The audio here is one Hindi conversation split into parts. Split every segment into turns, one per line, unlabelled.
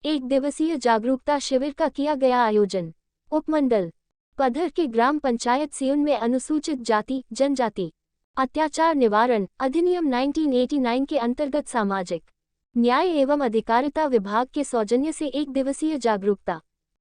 एक दिवसीय जागरूकता शिविर का किया गया आयोजन। उपमंडल पधर के ग्राम पंचायत सियुन में अनुसूचित जाति जनजाति अत्याचार निवारण अधिनियम 1989 के अंतर्गत सामाजिक न्याय एवं अधिकारिता विभाग के सौजन्य से एक दिवसीय जागरूकता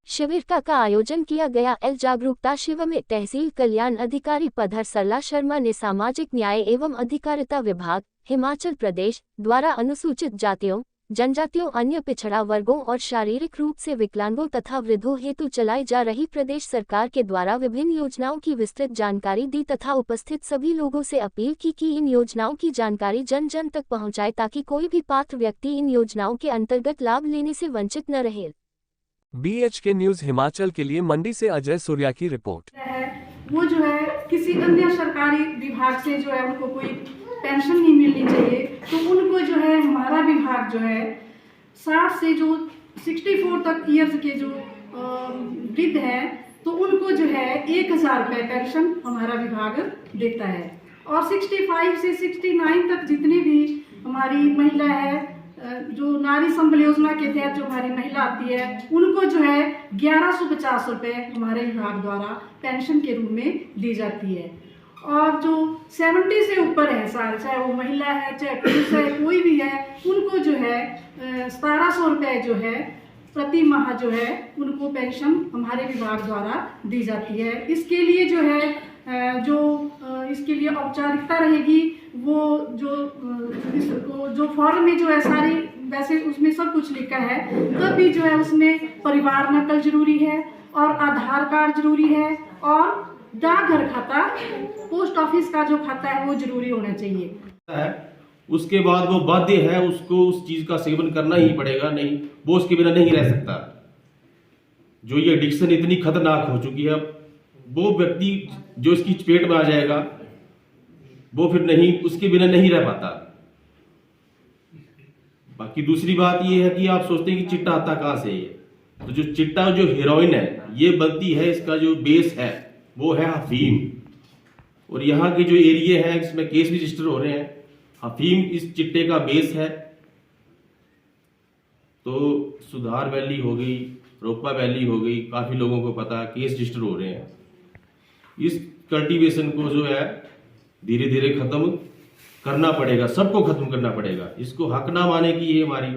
शिविर का आयोजन किया गया। जागरूकता शिविर में तहसील कल्याण अधिकारी पधर सरला शर्मा ने सामाजिक न्याय एवं अधिकारिता विभाग हिमाचल प्रदेश द्वारा अनुसूचित जातियों जनजातियों अन्य पिछड़ा वर्गों और शारीरिक रूप से विकलांगों तथा वृद्धों हेतु चलाई जा रही प्रदेश सरकार के द्वारा विभिन्न योजनाओं की विस्तृत जानकारी दी तथा उपस्थित सभी लोगों से अपील की कि इन योजनाओं की जानकारी जन जन तक पहुंचाए ताकि कोई भी पात्र व्यक्ति इन योजनाओं के अंतर्गत लाभ लेने से वंचित न रहे।
BHK न्यूज हिमाचल के लिए मंडी से अजय सूर्या की रिपोर्ट।
वो जो है किसी अन्य सरकारी विभाग से जो है उनको कोई पेंशन नहीं मिलनी चाहिए, तो उनको जो है हमारा विभाग जो है 60 से जो 64 तक ईयर्स के जो वृद्ध हैं तो उनको जो है 1000 रुपये पेंशन हमारा विभाग देता है। और 65 से 69 तक जितने भी हमारी महिला है, जो नारी संबल योजना के तहत जो हमारी महिला आती है उनको जो है 1150 रुपये हमारे विभाग द्वारा पेंशन के रूप में दी जाती है। और जो 70 से ऊपर है साल, चाहे वो महिला है चाहे पुरुष है कोई भी है, उनको जो है 1700 रुपये जो है प्रति माह जो है उनको पेंशन हमारे विभाग द्वारा दी जाती है। इसके लिए जो है इसके लिए औपचारिकता रहेगी, वो जो फॉर्म में जो है सारी वैसे उसमें सब कुछ लिखा है, तब भी जो है उसमें परिवार नकल जरूरी है और आधार कार्ड जरूरी है और डाकघर खाता पोस्ट ऑफिस का जो खाता है वो जरूरी होना चाहिए।
उसके बाद वो बाध्य है, उसको उस चीज का सेवन करना ही पड़ेगा, नहीं वो उसके बिना नहीं रह सकता। जो ये एडिक्शन इतनी खतरनाक हो चुकी है, वो व्यक्ति जो इसकी चपेट में आ जाएगा वो फिर नहीं उसके बिना नहीं रह पाता। बाकी दूसरी बात ये है कि आप सोचते हैं कि चिट्टा आता कहां से है, तो जो चिट्टा जो हेरोइन है ये बनती है, इसका जो बेस है वो है अफीम। और यहाँ के जो एरिया है इसमें केस भी रजिस्टर हो रहे हैं, अफीम इस चिट्टे का बेस है। तो सुधार वैली हो गई, रोपा वैली हो गई, काफी लोगों को पता है, केस रजिस्टर हो रहे हैं। इस कल्टीवेशन को जो है धीरे धीरे खत्म करना पड़ेगा, सबको खत्म करना पड़ेगा। इसको हक ना माने कि ये हमारी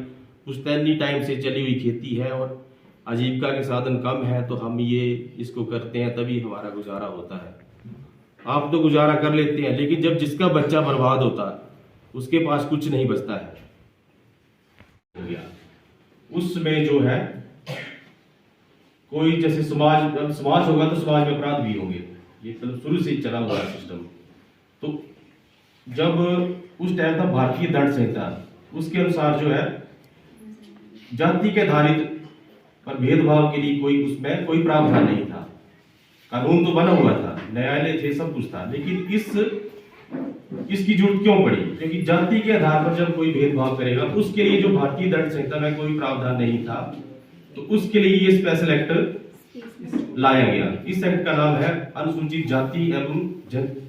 पुश्तैनी टाइम से चली हुई खेती है और आजीविका के साधन कम है तो हम ये इसको करते हैं तभी हमारा गुजारा होता है। आप तो गुजारा कर लेते हैं, लेकिन जब जिसका बच्चा बर्बाद होता है उसके पास कुछ नहीं बचता है। उसमें जो है कोई जैसे समाज होगा तो समाज में अपराध भी होंगे, ये मतलब शुरू से ही चला हुआ है सिस्टम। तो जब उस टाइम था भारतीय दंड संहिता, उसके अनुसार जो है जाति के आधारित पर भेदभाव के लिए कोई उसमें कोई प्रावधान नहीं था। कानून तो बना हुआ था, न्यायालय थे, सब कुछ था, लेकिन इसकी जरूरत क्यों पड़ी? क्योंकि जाति के आधार पर जब कोई भेदभाव करेगा उसके लिए जो भारतीय दंड संहिता में कोई प्रावधान नहीं था, तो उसके लिए ये स्पेशल एक्ट लाया गया। इस एक्ट का नाम है अनुसूचित जाति एवं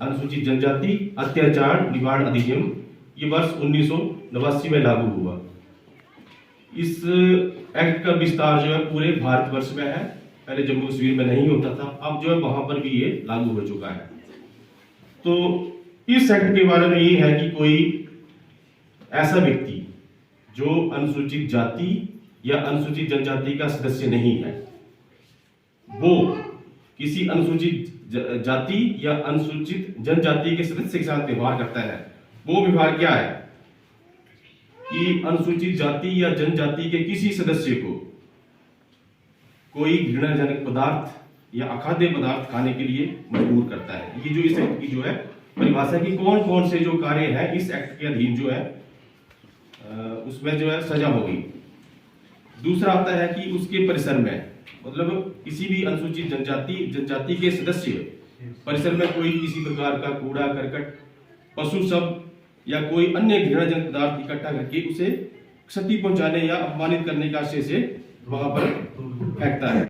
अनुसूचित जनजाति अत्याचार निवारण अधिनियम। ये वर्ष 1989 में लागू हुआ। इस एक्ट का विस्तार जो है पूरे भारतवर्ष में है, पहले जम्मू कश्मीर में नहीं होता था, अब जो है वहां पर भी ये लागू हो चुका है। तो इस एक्ट के बारे में ये है कि कोई ऐसा व्यक्ति जो अनुसूचित जाति या अनुसूचित जनजाति का सदस्य नहीं है, वो किसी अनुसूचित जाति या अनुसूचित जनजाति के सदस्य के साथ व्यवहार करता है। वो व्यवहार क्या है कि अनुसूचित जाति या जनजाति के किसी सदस्य को कोई घृणाजनक पदार्थ या अखाद्य पदार्थ खाने के लिए मजबूर करता है। ये जो इस एक्ट की जो है परिभाषा की कौन कौन से जो कार्य है इस एक्ट के अधीन जो है उसमें जो है सजा होगी। दूसरा आता है कि उसके परिसर में, मतलब किसी भी अनुसूचित जनजाति के सदस्य परिसर में कोई किसी प्रकार का कूड़ा करकट पशु सब या कोई अन्य घृणाजनक पदार्थ इकट्ठा करके उसे क्षति पहुंचाने या अपमानित करने का आशय से वहां पर फेंकता है।